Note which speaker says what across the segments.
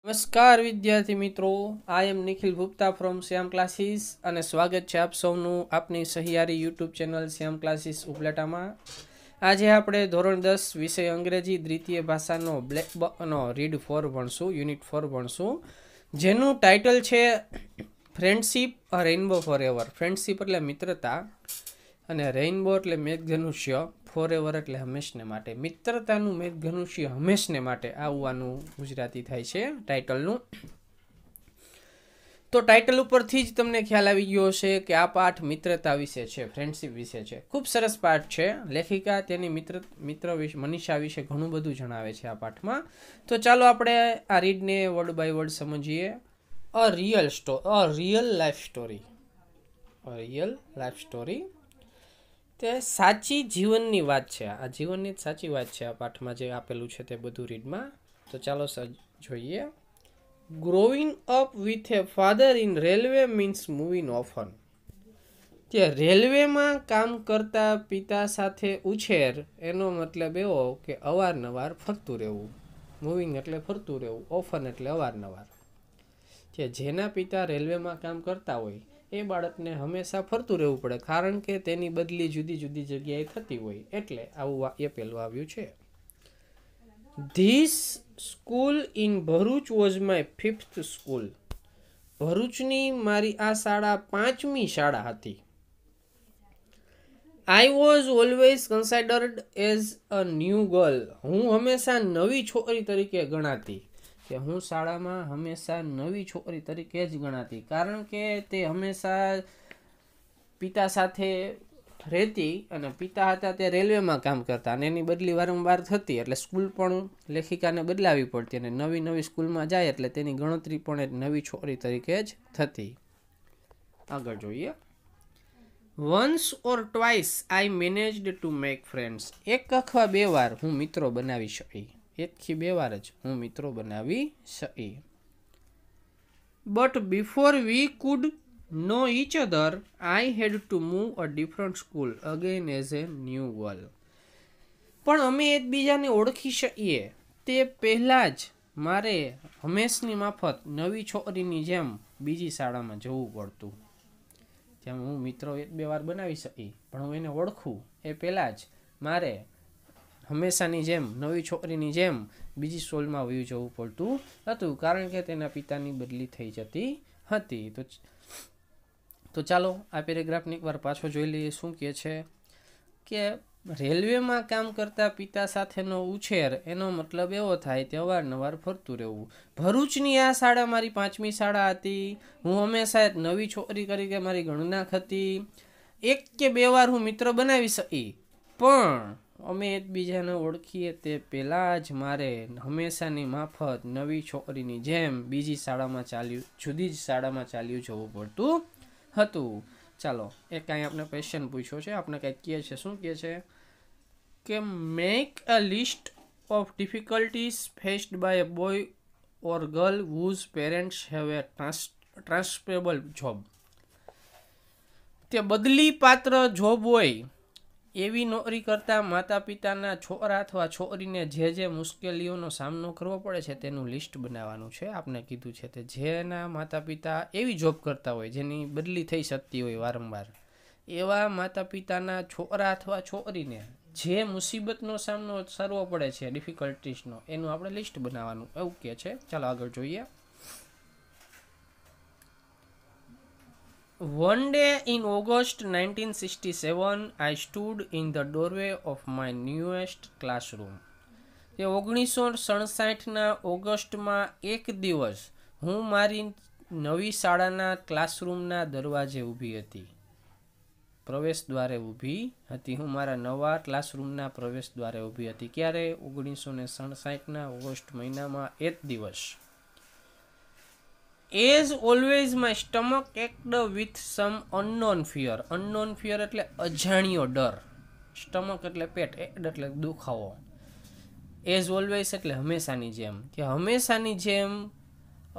Speaker 1: નમસ્કાર વિદ્યાર્થી મિત્રો, I am Nikhil Gupta from Shyam classes અને સ્વાગત છે આપ સૌનું આપની સહિયારી યુટ્યુબ ચેનલ શ્યામ ક્લાસીસ ઉપલેટામાં. આજે આપણે ધોરણ 10 વિષય અંગ્રેજી દ્વિતીય ભાષાનો બ્લેક બકનો રીડ 4 ભણશું, યુનિટ 4 ભણશું, જેનું ટાઇટલ છે friendship rainbow forever. Friendship એટલે મિત્રતા અને રેઇનબો એટલે મેઘધનુષ્ય, ફોર એવર એટલે હંમેશને માટે. મિત્રતાનું મેઘધનુષ્ય હંમેશને માટે, આવવાનું ગુજરાતી થાય છે ટાઇટલનું. તો ટાઇટલ ઉપરથી જ તમને ખ્યાલ આવી ગયો હશે કે આ પાઠ મિત્રતા વિશે છે, ફ્રેન્ડશીપ વિશે છે. ખૂબ સરસ પાઠ છે. લેખિકા તેની મિત્ર વિશે, મનીષા વિશે ઘણું બધું જણાવે છે આ પાઠમાં. તો ચાલો આપણે આ રીડને વર્ડ બાય વર્ડ સમજીએ. અ રિયલ લાઈફ સ્ટોરી. તે સાચી જીવનની વાત છે. આ જીવનની સાચી વાત છે આ પાઠમાં જે આપેલું છે તે બધું રીડમાં. તો ચાલો જોઈએ. Growing up with a father in railway means moving often. તે રેલવેમાં કામ કરતા પિતા સાથે ઉછેર, એનો મતલબ એવો કે અવારનવાર ફરતું રહેવું. મૂવિંગ એટલે ફરતું રહેવું, ઓફન એટલે અવારનવાર. કે જેના પિતા રેલવેમાં કામ કરતા હોય એ બાળકને હંમેશા ફરતું રહેવું પડે, કારણ કે તેની બદલી જુદી જુદી જગ્યાએ થતી હોય. એટલે આવું એ પહેલું આવ્યું છે. This school in Bharuch was my 5th school. ભરૂચની મારી આ શાળા 5મી શાળા હતી. I was always considered as a new girl. હું હંમેશા નવી છોકરી તરીકે ગણાતી. કે હું શાળામાં હંમેશા નવી છોકરી તરીકે જ ગણાતી, કારણ કે તે હંમેશા પિતા સાથે રહેતી અને પિતા હતા તે રેલવેમાં કામ કરતા અને એની બદલી વારંવાર થતી, એટલે સ્કૂલ પણ લેખિકાને બદલાવી પડતી અને નવી નવી સ્કૂલમાં જાય એટલે તેની ગણતરી પણ એક નવી છોકરી તરીકે જ થતી. આગળ જોઈએ. Once or twice I managed to make friends. એક અથવા બે વાર હું મિત્રો બનાવી શકી. એકથી બે વાર જ હું મિત્રો બનાવી શકી. But before we could know each other I had to move a different school again as a new girl. પણ અમે એકબીજાને ઓળખી શકીએ તે પહેલાં જ મારે હંમેશની માફત નવી છોકરીની જેમ બીજી શાળામાં જવું પડતું. જેમ હું મિત્રો એક બે વાર બનાવી શકી, પણ હું એને ઓળખું એ પહેલાં જ મારે હંમેશાની જેમ નવી છોકરીની જેમ બીજી સ્કૂલમાં વયું જવું પડતું હતું, કારણ કે તેના પિતાની બદલી થઈ જતી હતી. તો ચાલો આ પેરેગ્રાફને એકવાર પાછો જોઈ લઈએ. શું કહે છે કે રેલવેમાં કામ કરતા પિતા સાથેનો ઉછેર, એનો મતલબ એવો થાય કે અવારનવાર ફરતું રહેવું. ભરૂચની આ શાળા મારી 5મી શાળા હતી. હું હંમેશા એક નવી છોકરી તરીકે મારી ગણના હતી. એક કે બે વાર હું મિત્ર બનાવી શકી, પણ અમે એકબીજાને ઓળખીએ તે પહેલાં જ મારે હંમેશાની માફત નવી છોકરીની જેમ જુદી જ શાળામાં ચાલ્યું જવું પડતું હતું. ચાલો એક કાંઈ આપણે ક્વેશ્ચન પૂછ્યો છે, આપણે કંઈક કહે છે. શું કહે છે કે make a list of difficulties faced by a boy or girl whose parents have a transferable job. તે બદલી પાત્ર જોબ હોય એવી નોકરી કરતા માતા પિતાના છોકરા અથવા છોકરીને જે મુશ્કેલીઓનો સામનો કરવો પડે છે તેનું લિસ્ટ બનાવવાનું છે. આપણે કીધું છે તે જેના માતા પિતા એવી જોબ કરતા હોય જેની બદલી થઈ શકતી હોય વારંવાર, એવા માતા પિતાના છોકરા અથવા છોકરીને જે મુસીબતનો સામનો કરવો પડે છે, ડિફિકલ્ટીઝનો, એનું આપણે લિસ્ટ બનાવવાનું, એવું કહે છે. ચાલો આગળ જોઈએ. One day in August 1967, I stood in the doorway of my newest classroom. તે 1967ના ઓગસ્ટમાં એક દિવસ હું મારી નવી શાળાના ક્લાસરૂમના દરવાજે ઊભી હતી. પ્રવેશ દ્વારે ઊભી હતી. હું મારા નવા ક્લાસરૂમના પ્રવેશ દ્વારે ઊભી હતી. ક્યારે? 1967ના ઓગસ્ટ મહિનામાં એક દિવસ. As always, my stomach ached with some unknown fear. Unknown fear એટલે અજાણ્યો ડર. સ્ટમક એટલે પેટ, એડ એટલે દુખાવો. As always એટલે હંમેશાની જેમ, કે હંમેશાની જેમ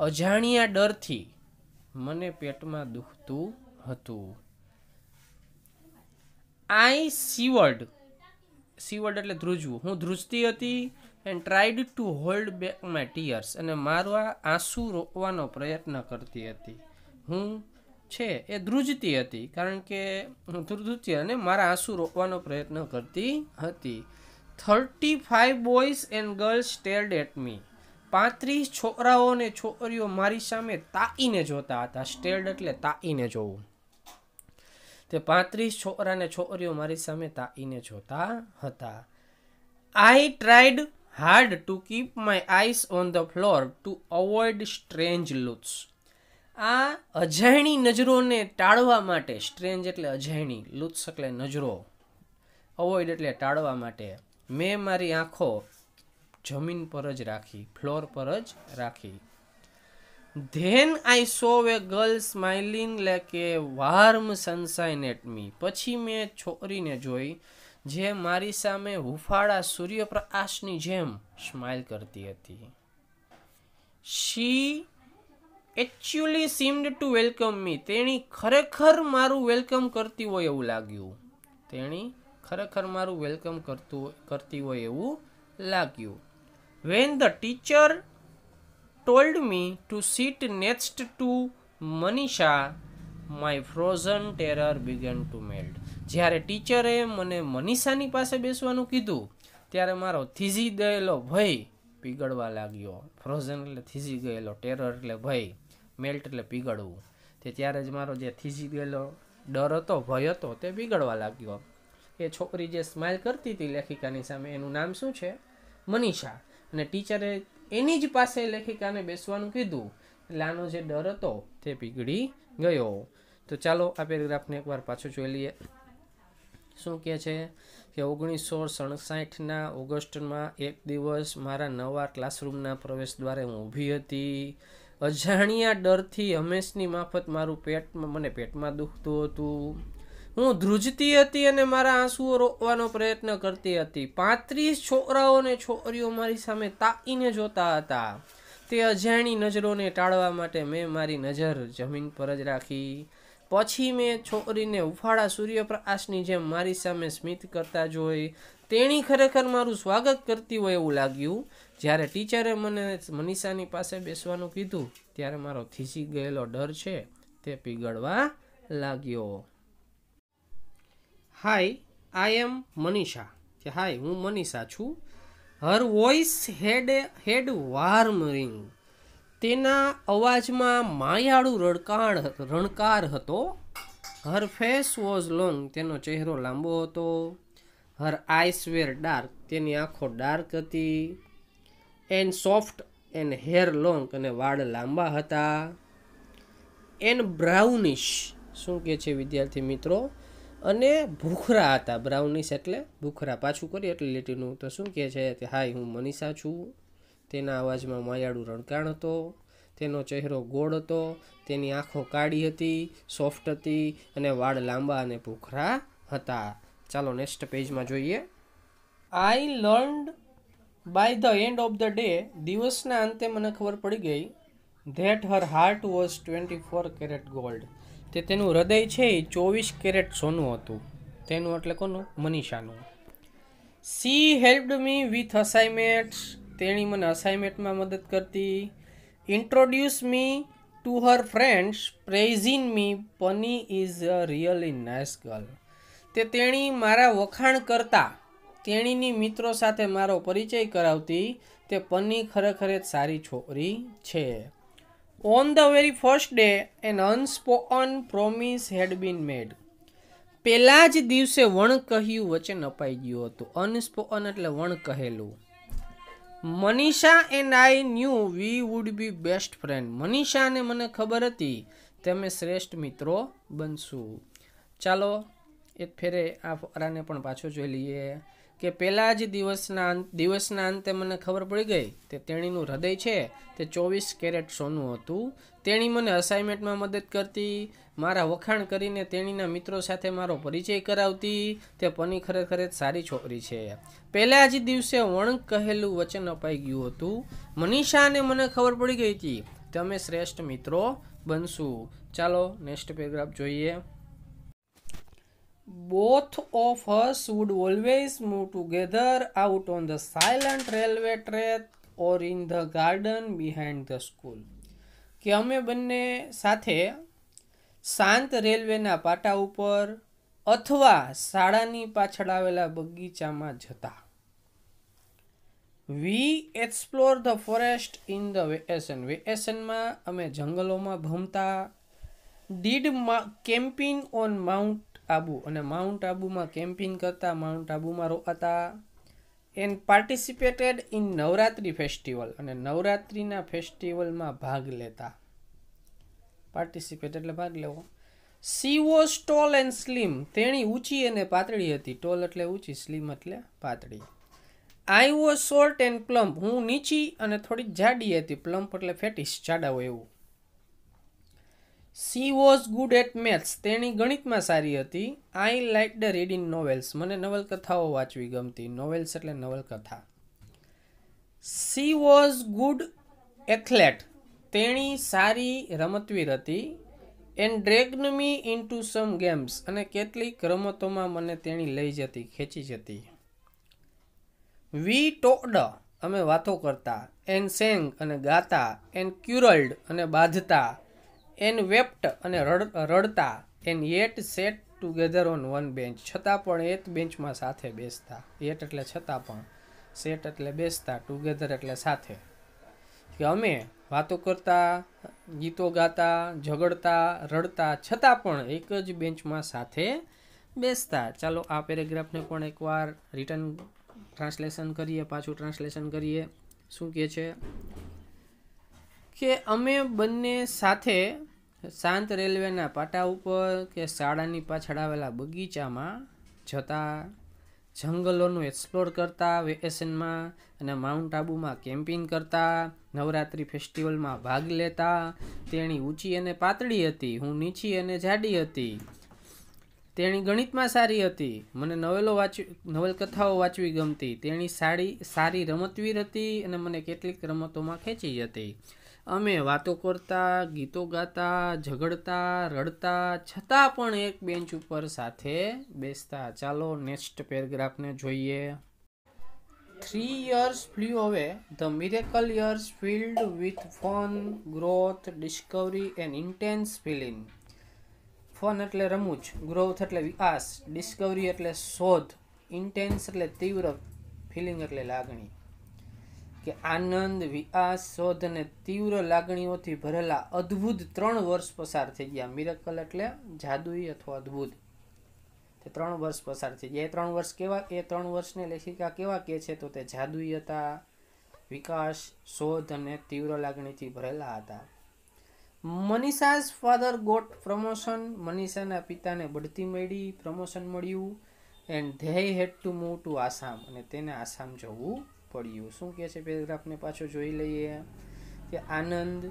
Speaker 1: અજાણ્યા ડરથી મને પેટમાં દુખતું હતું. I shivered એટલે ધ્રુજવું. હું ધ્રુજતી હતી. And tried to hold back my tears, અને મારા આંસુ રોકવાનો પ્રયત્ન કરતી હતી. હું છે એ ધ્રુજતી હતી, કારણ કે હું ધ્રુજતી અને મારા આંસુ રોકવાનો પ્રયત્ન કરતી હતી. 35 boys and girls stared at me. 35 છોકરાઓ અને છોકરીઓ મારી સામે તાકીને જોતા હતા. સ્ટેર્ડ એટલે તાકીને જોવું. તે 35 છોકરા અને છોકરીઓ મારી સામે તાકીને જોતા હતા. આઈ tried hard to keep my eyes on the floor two avoid strange looks. આ અજાણી નજરોને ટાળવા માટે, સ્ટ્રેન્જ એટલે અજાણી, લુક્સ એટલે નજરો, અવોઇડ એટલે ટાળવા માટે મેં મારી આંખો જમીન પર જ રાખી, ફ્લોર પર જ રાખી. Then I saw a girl smiling like a warm sunshine at me. પછી મેં છોકરીને જોઈ જે મારી સામે હુંફાળા સૂર્યપ્રકાશની જેમ સ્માઇલ કરતી હતી. શી એકચ્યુઅલી સીમ્ડ ટુ વેલકમ મી. તેણી ખરેખર મારું વેલકમ કરતી હોય એવું લાગ્યું. તેણી ખરેખર મારું વેલકમ કરતી હોય એવું લાગ્યું. When the teacher told me to sit next to Manisha, my frozen terror began to melt. જ્યારે ટીચરે મને મનીષાની પાસે બેસવાનું કીધું ત્યારે મારો થીજી ગયેલો ભય પીગળવા લાગ્યો. ફ્રોઝન એટલે થીજી ગયેલો, ટેરર એટલે ભય, મેલ્ટ એટલે પીગળવું. તે ત્યારે જ મારો જે થીજી ગયેલો ડર હતો, ભય હતો, તે પીગળવા લાગ્યો. એ છોકરી જે સ્માઇલ કરતી હતી લેખિકાની સામે, એનું નામ શું છે? મનીષા. અને ટીચરે એની જ પાસે લેખિકાને બેસવાનું કીધું એટલે આનો જે ડર હતો તે પીગળી ગયો. તો ચાલો આ પેરેગ્રાફને એકવાર પાછું જોઈ લઈએ. શું કહે છે કે 1967ના ઓગસ્ટમાં એક દિવસ મારા નવા ક્લાસરૂમના પ્રવેશ દ્વારે હું ઊભી હતી. અજાણ્યા ડરથી હંમેશની માફત મને પેટમાં દુખતું હતું. હું ધ્રુજતી હતી અને મારા આંસુઓ રોકવાનો પ્રયત્ન કરતી હતી. 35 છોકરાઓ અને છોકરીઓ મારી સામે તાકીને જોતા હતા. તે અજાણી નજરોને ટાળવા માટે મેં મારી નજર જમીન પર જ રાખી. પછી મેં છોકરીને હુંફાળા સૂર્યપ્રકાશની જેમ મારી સામે સ્મિત કરતા જોઈ. તેણી ખરેખર મારું સ્વાગત કરતી હોય એવું લાગ્યું. જ્યારે ટીચરે મને મનીષાની પાસે બેસવાનું કીધું ત્યારે મારો થીસી ગયેલો ડર છે તે પીગળવા લાગ્યો. હાય, આઈ એમ મનીષા. કે હાય, હું મનીષા છું. હર વોઇસ હેડ વાર્મ રિંગ. તેના અવાજમાં માયાળુ રણકાર હતો. હર ફેસ વોઝ લોંગ. તેનો ચહેરો લાંબો હતો. હર આઈસ વેર ડાર્ક. તેની આંખો ડાર્ક હતી. And soft and hair long. અને વાળ લાંબા હતા. And brownish. શું કહે છે વિદ્યાર્થી મિત્રો? અને ભૂખરા હતા. બ્રાઉનિશ એટલે ભૂખરા. પાછું કરીએ એટલે લીટીનું. તો શું કહે છે કે હાય, હું મનીષા છું. તેના અવાજમાં માયાળું રણકાણ હતો. તેનો ચહેરો ગોળ હતો. તેની આંખો કાળી હતી, સોફ્ટ હતી, અને વાળ લાંબા અને ભૂખરા હતા. ચાલો નેક્સ્ટ પેજમાં જોઈએ. I learned by the end of the day. દિવસના અંતે મને ખબર પડી ગઈ that her heart was 24 carat gold. તે તેનું હૃદય છે એ 24 કેરેટ સોનું હતું. તેનું એટલે કોનું? મનીષાનું. She helped me with assignments. તેણી મને અસાઇનમેન્ટમાં મદદ કરતી. Introduce me to her friends praising me પની is a really nice girl. તેણી મારા વખાણ કરતા તેણીની મિત્રો સાથે મારો પરિચય કરાવતી. તે પની ખરેખર જ સારી છોકરી છે. On the very first day an unspoken promise had been made. પહેલા જ દિવસે વણકહ્યું વચન અપાઈ ગયું હતું. અનસ્પોકન એટલે વણકહેલું. Manisha and I knew we would be best friend. Manisha અને મને ખબર હતી તમે શ્રેષ્ઠ મિત્રો બનશું. ચાલો એક ફેરે આ ફકરાને પણ પાછો જોઈ લઈએ કે પહેલા જ દિવસના અંતે મને ખબર પડી ગઈ તે તેણીનું હૃદય છે તે 24 કેરેટ સોનું હતું. તેણી મને અસાઇનમેન્ટમાં મદદ કરતી. મારા વખાણ કરીને તેણીના મિત્રો સાથે મારો પરિચય કરાવતી. તે પની ખરેખર જ સારી છોકરી છે. પહેલા જ દિવસે વણકહેલું વચન અપાઈ ગયું હતું. મનીષાને મને ખબર પડી ગઈ હતી તમે શ્રેષ્ઠ મિત્રો બનશું. ચાલો નેક્સ્ટ પેરેગ્રાફ જોઈએ. Both of us would always move together out on the silent railway track or in the garden behind the school. કે અમે બંને સાથે શાંત રેલવેના પાટા ઉપર અથવા શાળાની પાછળ આવેલા બગીચામાં જતા. We explore the forest in the vacation. વેકેશનમાં અમે જંગલોમાં ભમતા. Did camping on Mount Abu અને માઉન્ટ આબુમાં કેમ્પિંગ કરતા, માઉન્ટ આબુમાં રોકાતા. And participated in Navratri festival અને નવરાત્રિના ફેસ્ટિવલમાં ભાગ લેતા. પાર્ટિસિપેટ એટલે ભાગ લેવો. She was tall and slim. તેણી ઊંચી અને પાતળી હતી. ટોલ એટલે ઊંચી, સ્લિમ એટલે પાતળી. I was short and પ્લમ્પ. હું નીચી અને થોડીક જાડી હતી. પ્લમ્પ એટલે ફેટિસ, જાડા હોય એવું. She was good at maths. તેણી ગણિતમાં સારી હતી. I liked reading novels. મને નવલકથાઓ વાંચવી ગમતી. નોવેલ્સ એટલે નવલકથા. She was good athlete. તેણી સારી રમતવીર હતી. And dragged me into some games. અને કેટલીક રમતોમાં મને તેણી લઈ જતી, ખેંચી જતી. We talked. અમે વાતો કરતા. And sang અને ગાતા. And quarreled અને બાંધતા. એન વેપ્ટ અને રડતા. And yet sat together on one bench. છતાં પણ એક બેન્ચમાં સાથે બેસતા. યેટ એટલે છતાં પણ, સેટ એટલે બેસતા, ટુગેધર એટલે સાથે. કે અમે વાતો કરતા, ગીતો ગાતા, ઝઘડતા, રડતા, છતાં પણ એક જ બેન્ચમાં સાથે બેસતા. ચાલો આ પેરેગ્રાફને પણ એકવાર રિટર્ન ટ્રાન્સલેશન કરીએ, પાછું ટ્રાન્સલેશન કરીએ. શું કહે છે કે અમે બંને સાથે શાંત રેલવેના પાટા ઉપર કે શાળાની પાછળ આવેલા બગીચામાં જતા, જંગલોનું એક્સપ્લોર કરતા વેકેશનમાં, અને માઉન્ટ આબુમાં કેમ્પિંગ કરતા, નવરાત્રિ ફેસ્ટિવલમાં ભાગ લેતા. તેણી ઊંચી અને પાતળી હતી. હું નીચી અને જાડી હતી. તેણી ગણિતમાં સારી હતી. મને નવલકથાઓ વાંચવી ગમતી. તેણી સારી રમતવીર હતી અને મને કેટલીક રમતોમાં ખેંચી હતી. અમે વાતો કરતા, ગીતો ગાતા, ઝઘડતા, રડતા, છતાં પણ એક બેન્ચ ઉપર સાથે બેસતા. ચાલો નેક્સ્ટ પેરેગ્રાફને જોઈએ. 3 years flew away. The miracle years filled with fun, growth, discovery and intense feeling. Fun એટલે રમૂજ, ગ્રોથ એટલે વિકાસ, ડિસ્કવરી એટલે શોધ, ઇન્ટેન્સ એટલે તીવ્ર, ફિલિંગ એટલે લાગણી. કે આનંદ, વિકાસ, શોધ અને તીવ્ર લાગણીઓથી ભરેલા અદ્ભુત 3 વર્ષ પસાર થઈ ગયા. મિરેકલ એટલે જાદુઈ અથવા અદ્ભુત. તે 3 વર્ષ પસાર થઈ ગયા. એ 3 વર્ષ કેવા? એ 3 વર્ષને લેખિકા કેવા કહે છે? તો તે જાદુઈ હતા, વિકાસ, શોધ અને તીવ્ર લાગણીથી ભરેલા હતા. મનીષા's father got promotion. મનીષાના પિતાને બઢતી મળી, પ્રમોશન મળ્યું. And they had to move to Assam. અને તેને આસામ જવું પડ્યું. શું કહે છે પેરેગ્રાફને પાછો જોઈ લઈએ. કે આનંદ,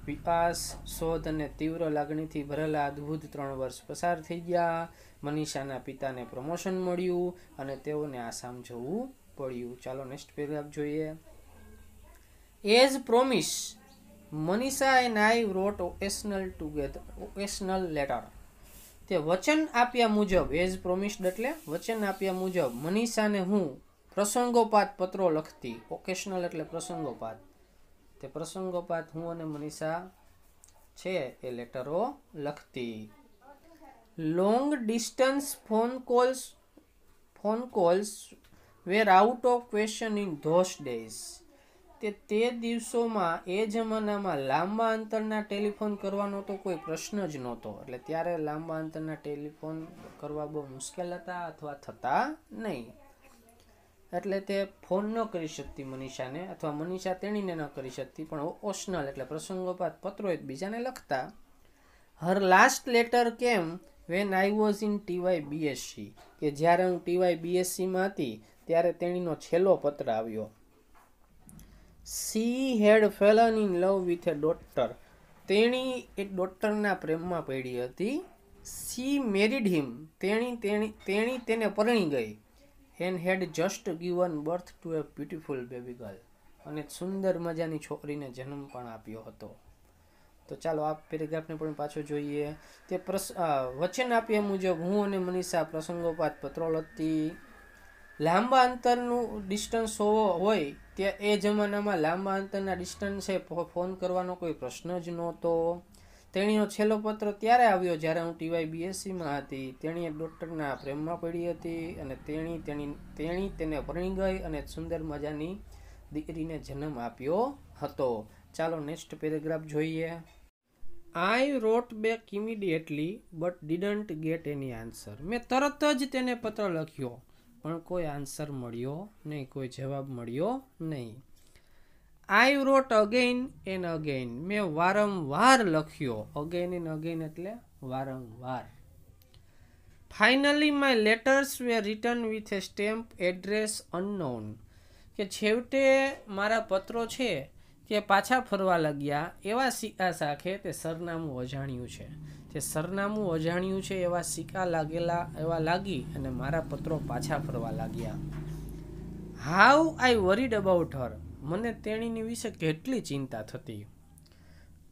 Speaker 1: વિકાસ, શોધ અને તીવ્ર લાગણીથી ભરેલા અદ્ભુત 3 વર્ષ પસાર થઈ ગયા. મનીષાના પિતાને પ્રમોશન મળ્યું અને તેઓને આસામ જવું પડ્યું. ચાલો નેક્સ્ટ પેરેગ્રાફ જોઈએ. As promise, Manisha and I wrote occasional letter. તે વચન આપ્યા મુજબ, એઝ પ્રોમિસ્ડ એટલે વચન આપ્યા મુજબ, મનીષાને હું પ્રસંગોપાત પત્રો લખતી. ઓકેશનલ એટલે પ્રસંગોપાત. તે પ્રસંગોપાત હું અને મનીષા છે એ લેટરો લખતી. Long distance phone calls were out of question in those days. તે દિવસોમાં, એ જમાનામાં લાંબા અંતરના ટેલિફોન કરવાનો તો કોઈ પ્રશ્ન જ નહોતો. એટલે ત્યારે લાંબા અંતરના ટેલિફોન કરવા બહુ મુશ્કેલ હતા અથવા થતા નહીં. એટલે તે ફોન ન કરી શકતી મનીષાને, અથવા મનીષા તેણીને ન કરી શકતી. પણ ઓપ્શનલ એટલે પ્રસંગોપાત પત્રો એકબીજાને લખતા. હર લાસ્ટ લેટર કેમ when I was in TY BSc. કે જ્યારે હું TY BScમાં હતી ત્યારે તેણીનો છેલ્લો પત્ર આવ્યો. She had fallen in love with a daughter. તેણી એક ડોક્ટરના પ્રેમમાં પડી હતી. She married him. તેણી તેને પરણી ગઈ. And had just given birth to a beautiful baby girl. અને સુંદર મજાની છોકરીને જન્મ પણ આપ્યો હતો. તો ચાલો આ પેરેગ્રાફને પણ પાછો જોઈએ. તે વચન આપ્યા મુજબ હું અને મનીષા પ્રસંગોપાત પત્રો લખતી. લાંબા અંતરનું ડિસ્ટન્સ હોય ત્યાં એ જમાનામાં લાંબા અંતરના ડિસ્ટન્સે ફોન કરવાનો કોઈ પ્રશ્ન જ નહોતો. તેણીનો છેલ્લો પત્ર ત્યારે આવ્યો જ્યારે હું TY BScમાં હતી. તેણી ડૉક્ટરના પ્રેમમાં પડી હતી અને તેણી તેને પરણી ગઈ અને સુંદર મજાની દીકરીને જન્મ આપ્યો હતો. ચાલો નેક્સ્ટ પેરેગ્રાફ જોઈએ. I wrote back immediately but didn't get any answer. મેં તરત જ તેને પત્ર લખ્યો પણ કોઈ આન્સર મળ્યો નહીં, કોઈ જવાબ મળ્યો નહીં. I wrote again and again. મેં વારંવાર લખ્યો. again and again એટલે વારંવાર. Finally my letters were written with a stamp address unknown. કે છેવટે મારા પત્રો છે તે પાછા ફરવા લાગ્યા એવા સિક્કા સાથે તે સરનામું અજાણ્યું છે. તે સરનામું અજાણ્યું છે એવા સિક્કા લાગી અને મારા પત્રો પાછા ફરવા લાગ્યા. How I worried about her. મને તેણીની વિશે કેટલી ચિંતા થતી.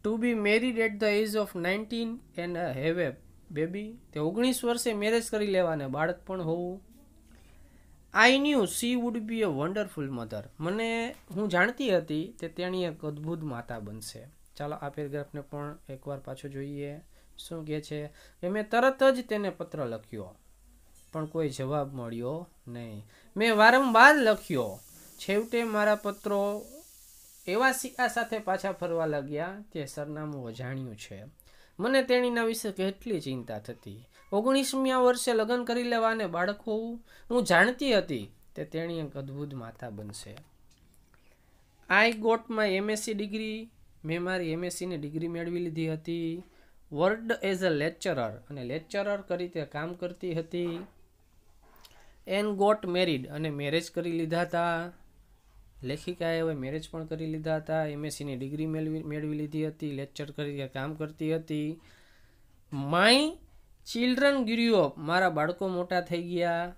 Speaker 1: To be married at the age of 19 and have a baby. તે 19 વર્ષે મેરેજ કરી લેવાને બાળક પણ હોવું. I knew she would be a wonderful mother. હું જાણતી હતી કે તેણી એક અદ્ભુત માતા બનશે. ચાલો આ પેરેગ્રાફને પણ એકવાર પાછો જોઈએ. શું કહે છે કે મેં તરત જ તેને પત્ર લખ્યો પણ કોઈ જવાબ મળ્યો નહીં. મેં વારંવાર લખ્યો. છેવટે મારા પત્રો એવા સિક્કા સાથે પાછા ફરવા લાગ્યા તે સરનામું અજાણ્યું છે. મને તેણીના વિશે કેટલી ચિંતા થતી. 19મી વર્ષે લગ્ન કરી લેવાને બાળક હોવું. હું જાણતી હતી કે તેણી એક અદ્ભુત માતા બનશે. I got my MSc degree. મેં મારી MScની ડિગ્રી મેળવી લીધી હતી. Worked as a lecturer. અને લેક્ચરર તરીકે કામ કરતી હતી. And got married. અને મેરેજ કરી લીધા હતા. લેખિકાએ હવે મેરેજ પણ કરી લીધા હતા. MScની ડિગ્રી મેળવી લીધી હતી. લેક્ચર તરીકે કામ કરતી હતી. My children grieve up. મારા બાળકો મોટા થઈ ગયા.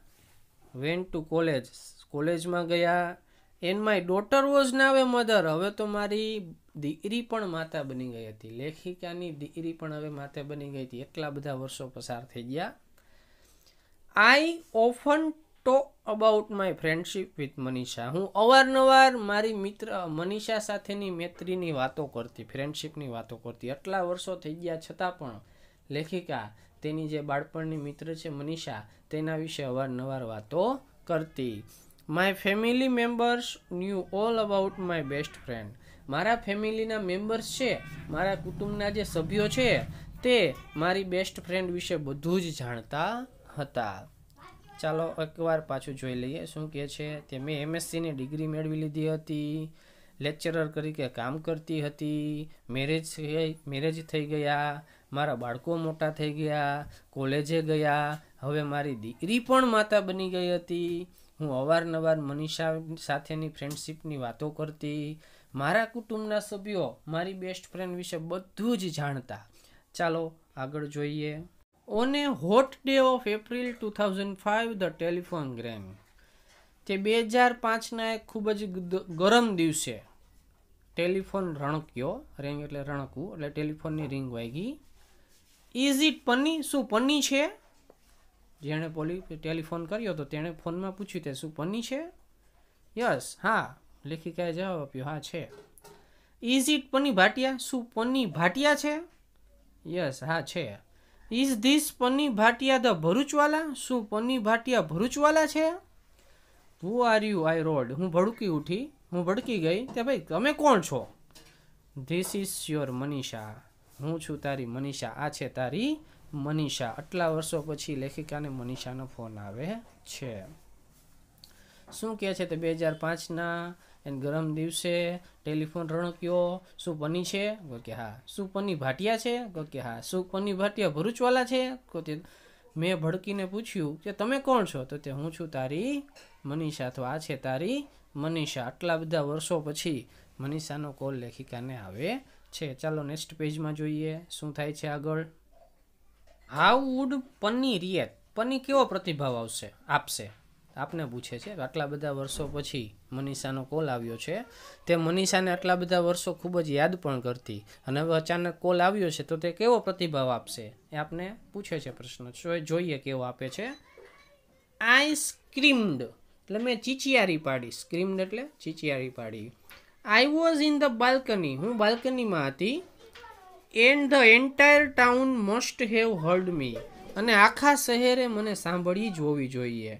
Speaker 1: Went to college. કોલેજમાં ગયા. And my daughter was now A mother. હવે તો મારી દીકરી પણ માતા બની ગઈ હતી. લેખિકાની દીકરી પણ હવે માતા બની ગઈ હતી. એટલા બધા વર્ષો પસાર થઈ ગયા. I often talk about my friendship with Manisha. હું અવારનવાર મારી મિત્ર મનીષા સાથેની મૈત્રીની વાતો કરતી, ફ્રેન્ડશિપની વાતો કરતી. આટલા વર્ષો થઈ ગયા છતાં પણ લેખિકા તેની જે બાળપણની મિત્ર છે મનીષા તેના વિશે અવારનવાર વાતો કરતી. My family members new all about my best friend. મારા ફેમિલીના મેમ્બર્સ છે, મારા કુટુંબના જે સભ્યો છે તે મારી બેસ્ટ ફ્રેન્ડ વિશે બધું જ જાણતા હતા. ચાલો એકવાર પાછું જોઈ લઈએ શું કહે છે. તે મેં MScની ડિગ્રી મેળવી લીધી હતી. લેક્ચરર તરીકે કામ કરતી હતી. મેરેજ થઈ ગયા. મારા બાળકો મોટા થઈ ગયા. કોલેજે ગયા. હવે મારી દીકરી પણ માતા બની ગઈ હતી. હું અવારનવાર મનીષા સાથેની ફ્રેન્ડશિપની વાતો કરતી. મારા કુટુંબના સભ્યો મારી બેસ્ટ ફ્રેન્ડ વિશે બધું જ જાણતા. ચાલો આગળ જોઈએ. On a hot day of April 2005 the telephone rang. તે 2005ના એક ખૂબ જ ગરમ દિવસે ટેલિફોન રણક્યો. રેંગ એટલે રણકવું, એટલે ટેલિફોનની રિંગ વાગી. Is it Panni? શું પન્ની છે? જેણે ટેલિફોન કર્યો તો તેણે ફોનમાં પૂછ્યું તે શું પન્ની છે? યસ, હા. લેખિકાએ જવાબ આપ્યો હા છે. Is it Panni Bhatia? શું પન્ની ભાટિયા છે? યસ, હા છે. Is this Panni Bhatia the Bharuchwala? શું પન્ની ભાટિયા ભરૂચવાલા છે? Who are you? I roared. હું ભડકી ગઈ તે ભાઈ તમે કોણ છો? This is your Manisha. હું છું તારી મનીષા. આ છે તારી મનીષા. આટલા વર્ષો પછી લેખિકાને મનીષાનો ફોન આવે છે. શું કહે છે તે 2005ના ગરમ દિવસે ટેલિફોન રણક્યો. શું પન્ની છે? કે હા. શું પન્ની ભાટિયા છે? કે હા. શું પન્ની ભાટિયા ભરૂચવાલા છે? તે મેં ભડકીને પૂછ્યું કે તમે કોણ છો? તો તે હું છું તારી મનીષા. તો આ છે તારી મનીષા. આટલા બધા વર્ષો પછી મનીષાનો કોલ લેખિકાને આવે છે. ચાલો નેક્સ્ટ પેજમાં જોઈએ શું થાય છે આગળ. How would Panni react? Panni કેવો પ્રતિભાવ આપશે? આપને પૂછે છે આટલા બધા વર્ષો પછી મનીષાનો કોલ આવ્યો છે, તે મનીષાને આટલા બધા વર્ષો ખૂબ જ યાદ પણ કરતી અને હવે અચાનક કોલ આવ્યો છે તો તે કેવો પ્રતિભાવ આપશે એ આપને પૂછે છે પ્રશ્ન. જોઈએ કેવો આપે છે. આઈ સ્ક્રીમ્ડ એટલે મેં ચીચિયારી પાડી. સ્ક્રીમ્ડ એટલે ચીચિયારી પાડી. I was in the balcony, હું બાલ્કનીમાં હતી. And the entire town must have heard me, અને આખા શહેરે મને સાંભળી જ હોવી જોઈએ.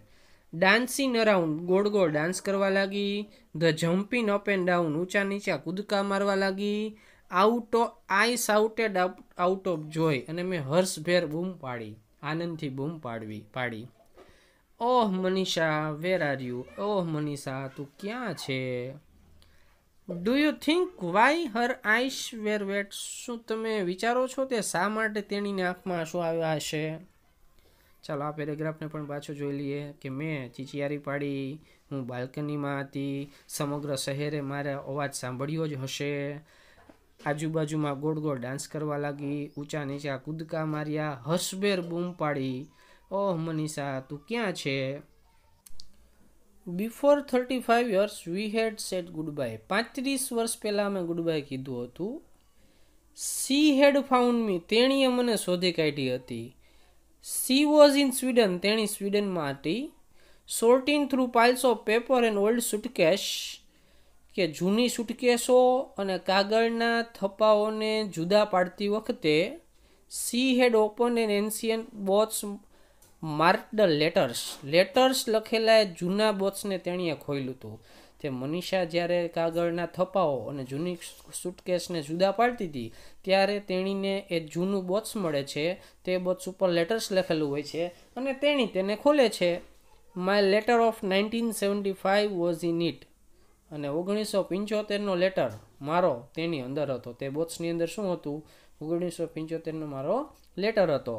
Speaker 1: ડાન્સિંગ અરાઉન્ડ, ગોળ ગોળ ડાન્સ કરવા લાગી. The jumping up and down, ઊંચા નીચા કૂદકા મારવા લાગી. I shouted out of joy, અને મેં હર્ષભેર બૂમ પાડી, આનંદથી બૂમ પાડી. Oh Manisha, where are you? Oh Manisha, તું ક્યાં છે? Do you think why her eyes were wet, શું તમે વિચારો છો તે શા માટે તેણીની આંખમાં આંસુ આવ્યા હશે? ચાલો આ પેરેગ્રાફને પણ પાછો જોઈ લઈએ કે મેં ચીચિયારી પાડી, હું બાલ્કનીમાં હતી, સમગ્ર શહેરે મારા અવાજ સાંભળ્યો જ હશે. આજુબાજુમાં ગોળ ગોળ ડાન્સ કરવા લાગી, ઊંચા નીચા કૂદકા માર્યા, હર્ષભેર બૂમ પાડી. ઓહ મનીષા, તું ક્યાં છે? બિફોર 35 years વી હેડ સેડ ગુડ બાય, 35 વર્ષ પહેલાં અમે ગુડ બાય કીધું હતું. સી હેડ ફાઉન્ડ મી, તેણીએ મને શોધી કાઢી હતી. સી વોઝ ઇન સ્વીડન, તેણી સ્વીડનમાં હતી. Sorting through piles of paper and old suitcase, કે જૂની સુટકેસો અને કાગળના થપ્પાઓને જુદા પાડતી વખતે. She had open N ancient box marked letters લખેલા જૂના બોક્સને તેણીએ ખોલ્યું હતું. તે મનીષા જ્યારે કાગળના થપ્પાઓ અને જૂની સુટકેસને જુદા પાડતી હતી ત્યારે તેણીને એ જૂનું બોક્સ મળે છે. તે બોક્સ ઉપર લેટર્સ લખેલું હોય છે અને તેણી તેને ખોલે છે. My letter of 1975 was in it, અને 1975નો લેટર મારો તેની અંદર હતો. તે બોક્સની અંદર શું હતું? 1975નો મારો લેટર હતો.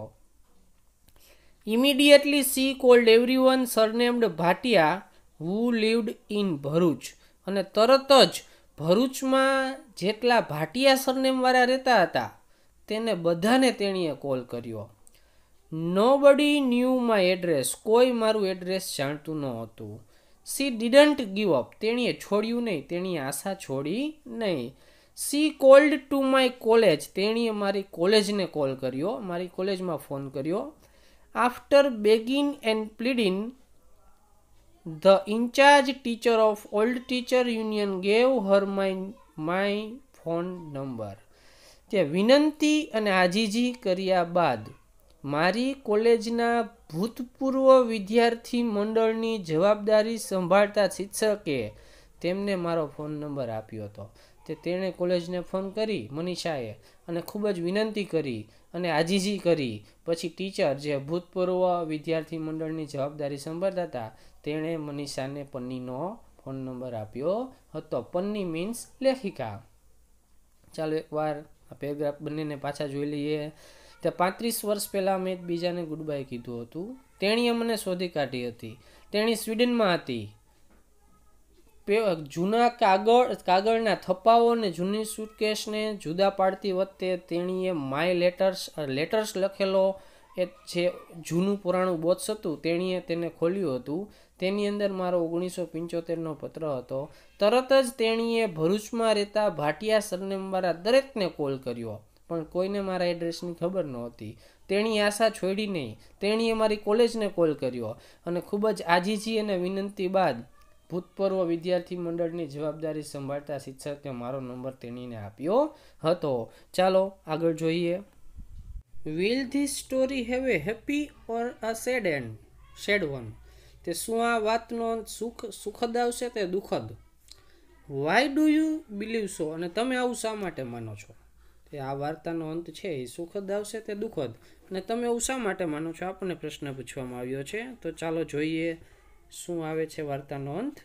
Speaker 1: Immediately she called everyone surnamed Bhatia who lived in Bharuch, અને તરત જ ભરૂચમાં જેટલા ભાટિયા સરનેમવાળા રહેતા હતા તેને બધાને તેણીએ કોલ કર્યો. નોબડી ન્યૂ માય એડ્રેસ, કોઈ મારું એડ્રેસ જાણતું ન હતું. સી ડીડન્ટ ગીવ અપ, તેણીએ છોડ્યું નહીં, તેણીએ આશા છોડી નહીં. She called to my college, તેણીએ મારી કોલેજને કોલ કર્યો, મારી કોલેજમાં ફોન કર્યો. After begging and pleading the incharge teacher of old teacher union gave her my phone number, તે વિનંતી અને આજીજી કર્યા બાદ મારી કોલેજના ભૂતપૂર્વ વિદ્યાર્થી મંડળની જવાબદારી સંભાળતા શિક્ષકે તેમને મારો ફોન નંબર આપ્યો હતો. તેણે કોલેજને ફોન કરી મનીષાએ અને ખૂબ જ વિનંતી કરી અને આજીજી કરી. પછી ટીચર જે ભૂતપૂર્વ વિદ્યાર્થી મંડળની જવાબદારી સંભાળતા હતા તેણે મનીષાને પન્નીનો ફોન નંબર આપ્યો હતો. પન્ની મીન્સ લેખિકા. ચાલો એકવાર આ પેરેગ્રાફ બંનેને પાછા જોઈ લઈએ. તે 35 વર્ષ પહેલાં મેં એકબીજાને ગુડ બાય કીધું હતું. તેણીએ મને શોધી કાઢી હતી. તેણી સ્વીડનમાં હતી. જૂના કાગળના થપ્પાઓ અને જૂની સુટકેસને જુદા પાડતી વખતે તેણીએ માય લેટર્સ લખેલો એ જે જૂનું પુરાણું બોક્સ હતું તેણીએ તેને ખોલ્યું હતું. તેની અંદર મારો 1975નો પત્ર હતો. તરત જ તેણીએ ભરૂચમાં રહેતા ભાટિયા સરનેમવાળા દરેકને કોલ કર્યો, પણ કોઈને મારા એડ્રેસની ખબર નહોતી. તેણીએ આશા છોડી નહીં, તેણીએ મારી કોલેજને કોલ કર્યો અને ખૂબ જ આજીજી અને વિનંતી બાદ ભૂતપૂર્વ વિદ્યાર્થી મંડળની જવાબદારી સંભાળતા શિક્ષકે મારો નંબર તેણીને આપ્યો હતો. ચાલો આગળ જોઈએ. Will this story have a happy or a sad end? Sad one, તે શું આ વાતનો સુખદ આવશે તે દુઃખદ? Why do you believe so, અને તમે આવું શા માટે માનો છો? તે આ વાર્તાનો અંત છે એ સુખદ આવશે તે દુઃખદ, અને તમે એવું શા માટે માનો છો? આપણને પ્રશ્ન પૂછવામાં આવ્યો છે. તો ચાલો જોઈએ શું આવે છે વાર્તાનો અંત.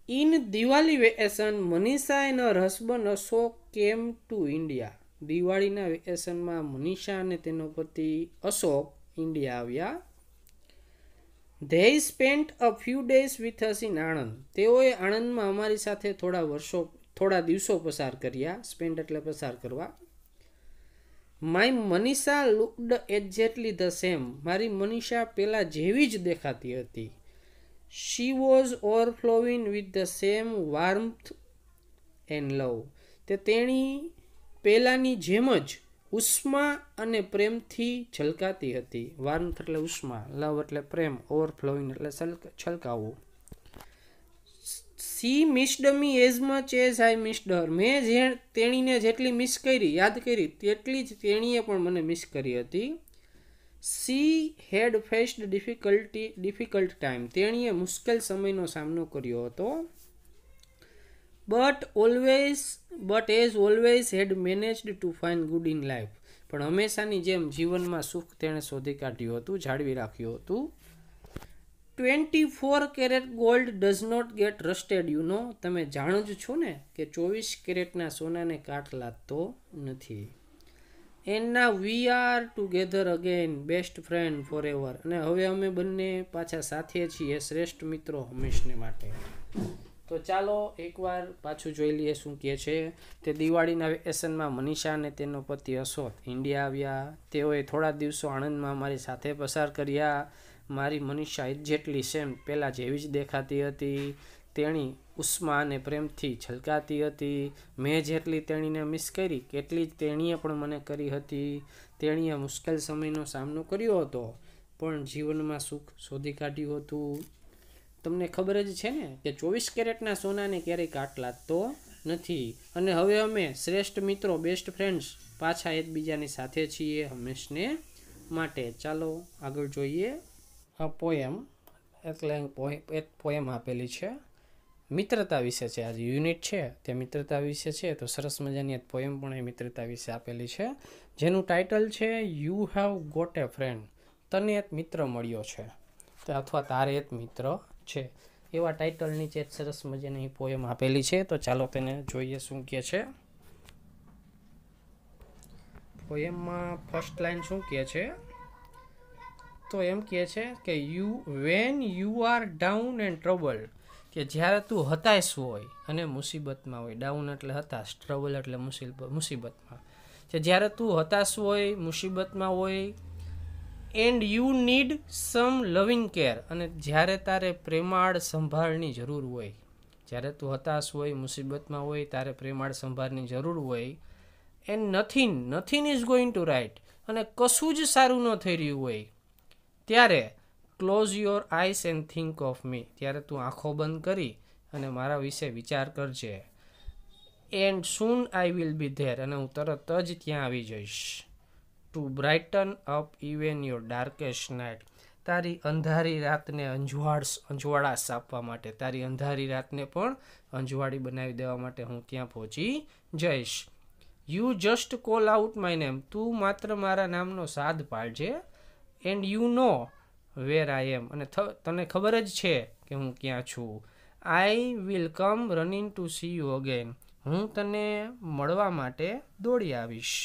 Speaker 1: In Diwali vacation Manisha and her husband Ashok came to India. દિવાળીના વેકેશનમાં મનીષા અને તેનો પતિ અશોક ઇન્ડિયા આવ્યા. They spent a few days with us in Anand. તેઓએ આણંદમાં અમારી સાથે થોડા દિવસો પસાર કર્યા. સ્પેન્ટ એટલે પસાર કરવા. My Manisha looked exactly the same. મારી મનીષા પેલા જેવી જ દેખાતી હતી. She was overflowing with the same warmth and love. તેણી પેલાની જેમ જ ઉષ્મા અને પ્રેમથી છલકાતી હતી. વાર્મથ એટલે ઉષ્મા, લવ એટલે પ્રેમ, ઓવરફ્લોઈંગ એટલે છલકાવું. She missed me as much as I missed her. મેં તેણીને જેટલી મિસ કરી, યાદ કરી, તેટલી જ તેણીએ પણ મને મિસ કરી હતી. She had faced difficult time. તેણીએ મુશ્કેલ સમયનો સામનો કર્યો હતો. But as always had managed to find good in life. પણ હંમેશાની જેમ જીવનમાં સુખ તેણે શોધી કાઢ્યું હતું, જાળવી રાખ્યું હતું. 24 carat gold does not get rusted. You know. તમે જાણો જ છો ને કે 24 કેરેટના સોનાને કાટ લાગતો નથી. And now we are together again, best friend for ever. અને હવે અમે બંને પાછા સાથે છીએ, શ્રેષ્ઠ મિત્રો હંમેશને માટે. તો ચાલો એકવાર પાછું જોઈ લઈએ શું કહે છે. તે દિવાળીના વેકેશનમાં મનીષા અને તેનો પતિ અશોક ઇન્ડિયા આવ્યા. તેઓએ થોડા દિવસો આણંદમાં મારી સાથે પસાર કર્યા. મારી મનીષા જેટલી સેમ પહેલાં જેવી જ દેખાતી હતી. તેણી ઉષ્મા અને પ્રેમથી છલકાતી હતી. મેં જેટલી તેણીને મિસ કરી કેટલી જ તેણીએ પણ મને કરી હતી. તેણીએ મુશ્કેલ સમયનો સામનો કર્યો હતો પણ જીવનમાં સુખ શોધી કાઢ્યું હતું. તમને ખબર જ છે ને કે 24 કેરેટના સોનાને ક્યારેય કાટ લાગતો નથી. અને હવે અમે શ્રેષ્ઠ મિત્રો, બેસ્ટ ફ્રેન્ડ્સ પાછા એકબીજાની સાથે છીએ હંમેશને માટે. ચાલો આગળ જોઈએ. પોએમ એટલે એક પોએમ આપેલી છે, મિત્રતા વિશે છે. આજે યુનિટ છે તે મિત્રતા વિશે છે. તો સરસ મજાની એક પોએમ પણ એ મિત્રતા વિશે આપેલી છે, જેનું ટાઇટલ છે you have got a friend. તને એક મિત્ર મળ્યો છે, અથવા તારે એક મિત્ર છે. એવા ટાઇટલ નીચે એક સરસ મજાની પોએમ આપેલી છે. તો ચાલો તેને જોઈએ શું કહે છે. પોએમમાં ફર્સ્ટ લાઈન શું કહે છે? તો એમ કહે છે કે when you are down and trouble. કે જ્યારે તું હતાશ હોય અને મુસીબતમાં હોય. ડાઉન એટલે હતાશ, ટ્રબલ એટલે મુસીબતમાં. કે જ્યારે તું હતાશ હોય, મુસીબતમાં હોય. એન્ડ યુ નીડ સમ લવિંગ કેર. અને જ્યારે તારે પ્રેમાળ સંભાળની જરૂર હોય. જ્યારે તું હતાશ હોય, મુસીબતમાં હોય, તારે પ્રેમાળ સંભાળની જરૂર હોય. And nothing is going to right. અને કશું જ સારું ન થઈ રહ્યું હોય, ત્યારે close your eyes and think of me. ત્યારે તું આંખો બંધ કરી અને મારા વિશે વિચાર કરજે. And soon I will be there. અને હું તરત જ ત્યાં આવી જઈશ. To brighten up even your darkest night. તારી અંધારી રાતને અંજવાળાશ આપવા માટે, તારી અંધારી રાતને પણ અંજવાળી બનાવી દેવા માટે હું ત્યાં પહોંચી જઈશ. You just call out my name. તું માત્ર મારા નામનો સાદ પાડજે. એન્ડ યુ નો વેર આઈ એમ. અને તને ખબર જ છે કે હું ક્યાં છું. I will come running to see you again. હું તને મળવા માટે દોડી આવીશ.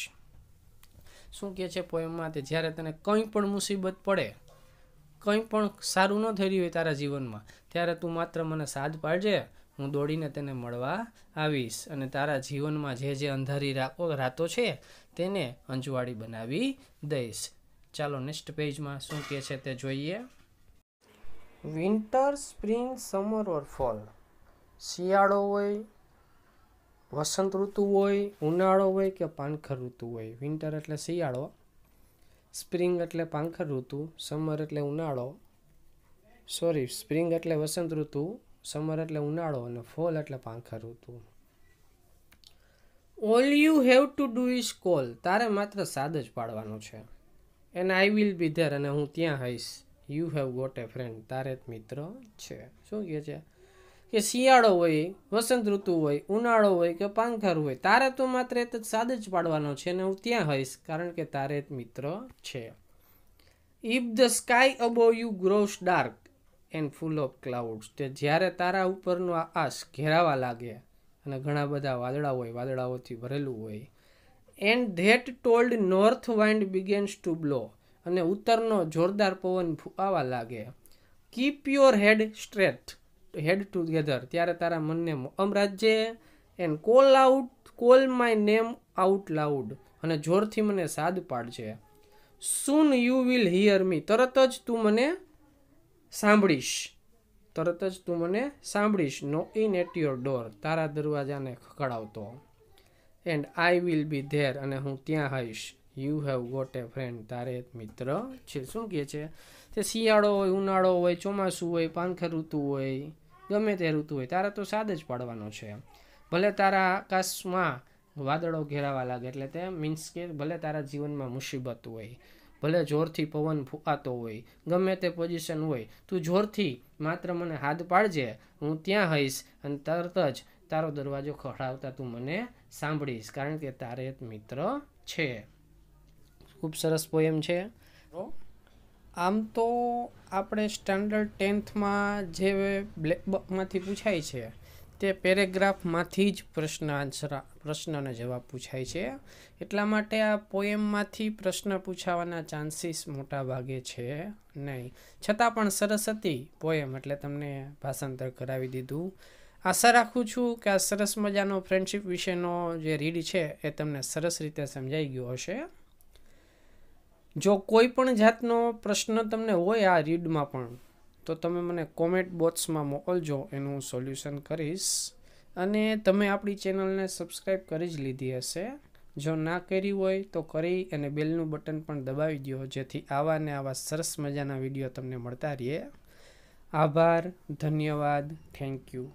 Speaker 1: શું કહે છે પોએમમાં? તે જ્યારે તને કંઈ પણ મુસીબત પડે, કંઈ પણ સારું ન થઈ રહ્યું હોય તારા જીવનમાં, ત્યારે તું માત્ર મને સાદ પાડજે. હું દોડીને તેને મળવા આવીશ અને તારા જીવનમાં જે અંધારી રાતો છે તેને અંજવાળી બનાવી દઈશ. ચાલો નેક્સ્ટ પેજમાં શું કહે છે તે જોઈએ. વિન્ટર, સ્પ્રિંગ, સમર ઓર ફોલ. શિયાળો હોય, વસંત ઋતુ હોય, ઉનાળો હોય કે પાનખર ઋતુ હોય. વિન્ટર એટલે શિયાળો, સ્પ્રિંગ એટલે પાનખર ઋતુ, સમર એટલે ઉનાળો, સ્પ્રિંગ એટલે વસંત ઋતુ, સમર એટલે ઉનાળો અને ફોલ એટલે પાનખર ઋતુ. All you have to do is call. તારે માત્ર સાદ જ પાડવાનો છે. And I will be there. અને હું ત્યાં હઈશ. You have got a friend. તારે એક મિત્ર છે. શું કહે છે કે શિયાળો હોય, વસંત ઋતુ હોય, ઉનાળો હોય કે પાનખર હોય, તારે તો માત્ર એક સાદ જ પાડવાનો છે અને હું ત્યાં હઈશ, કારણ કે તારે એક મિત્ર છે. If the sky above you gross dark and full of clouds. તે જ્યારે તારા ઉપરનો આકાશ ઘેરાવા લાગે અને ઘણા બધા વાદળા હોય, વાદળાઓથી ભરેલું હોય. And that told north wind begins to blow. અને ઉત્તરનો જોરદાર પવન ફૂંકાવા લાગે. Keep your head straight, head together. ત્યારે તારા મનને મક્કમ રાખજે. And call my name out loud. અને જોરથી મને સાદ પાડજે. Soon you will hear me, તરત જ તું મને સાંભળીશ. નો ઇન એટ યોર ડોર, તારા દરવાજાને ખખડાવતો. And I will be there, અને હું ત્યાં હઈશ. You have got a friend, તારે એક મિત્ર છે. શું કહે છે? તે શિયાળો હોય, ઉનાળો હોય, ચોમાસું હોય, પાનખર ઋતુ હોય, ગમે તે ઋતુ હોય, તારે તો સાદ જ પાડવાનો છે. ભલે તારા આકાશમાં વાદળો ઘેરાવા લાગે, એટલે તે મીન્સ કે ભલે તારા જીવનમાં મુસીબત હોય, ભલે જોરથી પવન ફૂંકાતો હોય, ગમે તે પોઝિશન હોય, તું જોરથી માત્ર મને હાથ પાડજે, હું ત્યાં હઈશ અને તરત જ તારો દરવાજો ખખડાવતા તું મને સાંભળીશ, કારણ કે તારે એક મિત્ર છે. ખૂબ સરસ પોએમ છે. આમ તો આપણે સ્ટાન્ડર્ડ 10થમાં જે બ્લેક બુકમાંથી પૂછાય છે તે પેરેગ્રાફમાંથી જ પ્રશ્નનો જવાબ પૂછાય છે. એટલા માટે આ પોએમમાંથી પ્રશ્ન પૂછાવાના ચાન્સીસ મોટા ભાગે છે નહીં. છતાં પણ સરસ હતી પોએમ, એટલે તમને ભાષાંતર કરાવી દીધું. આશા રાખું છું કે આ સરસ મજાનો ફ્રેન્ડશિપ વિશેનો જે રીડ છે એ તમને સરસ રીતે સમજાઈ ગયો હશે. જો કોઈ પણ જાતનો પ્રશ્ન તમને હોય આ રીડમાં પણ, તો તમે મને કોમેન્ટ બોક્સમાં મોકલજો, એનું હું સોલ્યુશન કરીશ. અને તમે આપણી ચેનલને સબસ્ક્રાઈબ કરી જ લીધી હશે. જો ના કરી હોય તો કરી અને બેલનું બટન પણ દબાવી દો, જેથી આવા ને આવા સરસ મજાના વિડીયો તમને મળતા રહે. આભાર, ધન્યવાદ, થેન્ક યુ.